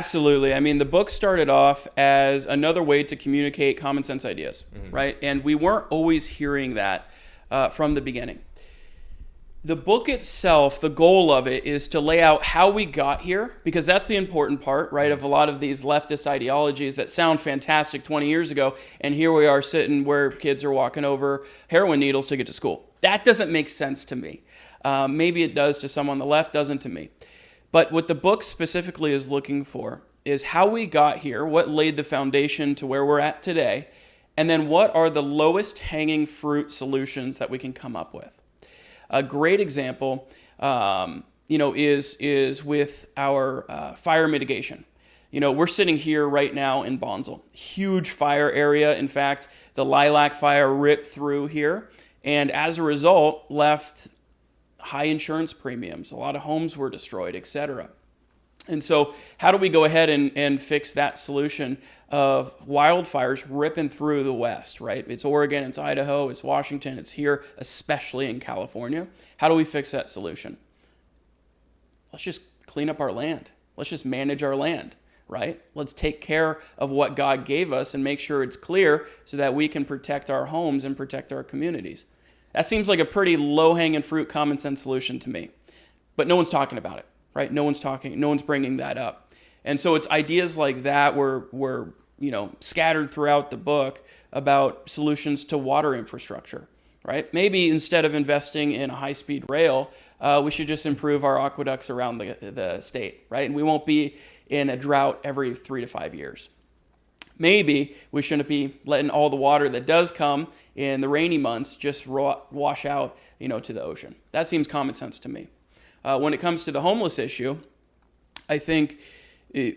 Absolutely. I mean, the book started off as another way to communicate common sense ideas, right? And we weren't always hearing that from the beginning. The book itself, the goal of it is to lay out how we got here, because that's the important part, right, of a lot of these leftist ideologies that sound fantastic 20 years ago, and here we are sitting where kids are walking over heroin needles to get to school. That doesn't make sense to me. Maybe it does to some on the left, doesn't to me. But what the book specifically is looking for is how we got here, what laid the foundation to where we're at today, and then what are the lowest hanging fruit solutions that we can come up with. A great example, is with our fire mitigation. We're sitting here right now in Bonsall, huge fire area. In fact, the lilac fire ripped through here, and as a result, left high insurance premiums. A lot of homes were destroyed, etc. And so how do we go ahead and fix that solution of wildfires ripping through the West, right? It's Oregon, it's Idaho, it's Washington, it's here, especially in California. How do we fix that solution? Let's just clean up our land. Let's just manage our land, right? Let's take care of what God gave us and make sure it's clear so that we can protect our homes and protect our communities. That seems like a pretty low-hanging fruit, common sense solution to me. But no one's talking about it, right? No one's bringing that up. And so it's ideas like that were scattered throughout the book about solutions to water infrastructure, right? Maybe instead of investing in a high-speed rail, we should just improve our aqueducts around the state, right? And we won't be in a drought every 3 to 5 years. Maybe we shouldn't be letting all the water that does come in the rainy months just wash out, to the ocean. That seems common sense to me. When it comes to the homeless issue, I think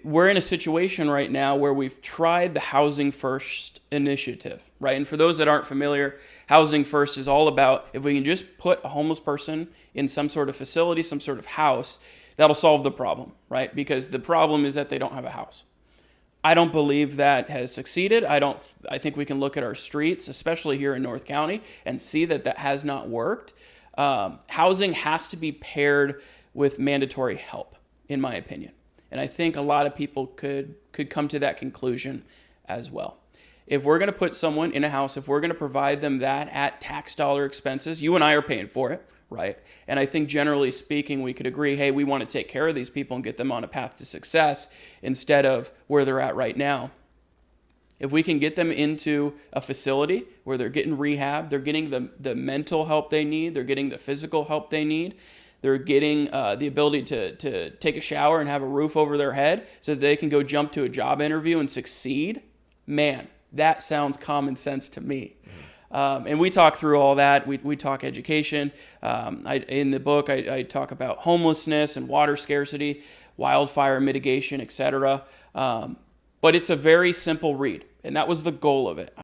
we're in a situation right now where we've tried the Housing First initiative, right? And for those that aren't familiar, Housing First is all about if we can just put a homeless person in some sort of facility, some sort of house, that'll solve the problem, right? Because the problem is that they don't have a house. I don't believe that has succeeded. I think we can look at our streets, especially here in North County, and see that has not worked. Housing has to be paired with mandatory help, in my opinion. And I think a lot of people could come to that conclusion as well. If we're going to put someone in a house, if we're going to provide them that at tax dollar expenses, you and I are paying for it, right? And I think generally speaking, we could agree, hey, we want to take care of these people and get them on a path to success instead of where they're at right now. If we can get them into a facility where they're getting rehab, they're getting the mental help they need, they're getting the physical help they need, they're getting the ability to take a shower and have a roof over their head so that they can go jump to a job interview and succeed, man, that sounds common sense to me. And we talk through all that. We talk education. In the book, I talk about homelessness and water scarcity, wildfire mitigation, etc. But it's a very simple read, and that was the goal of it.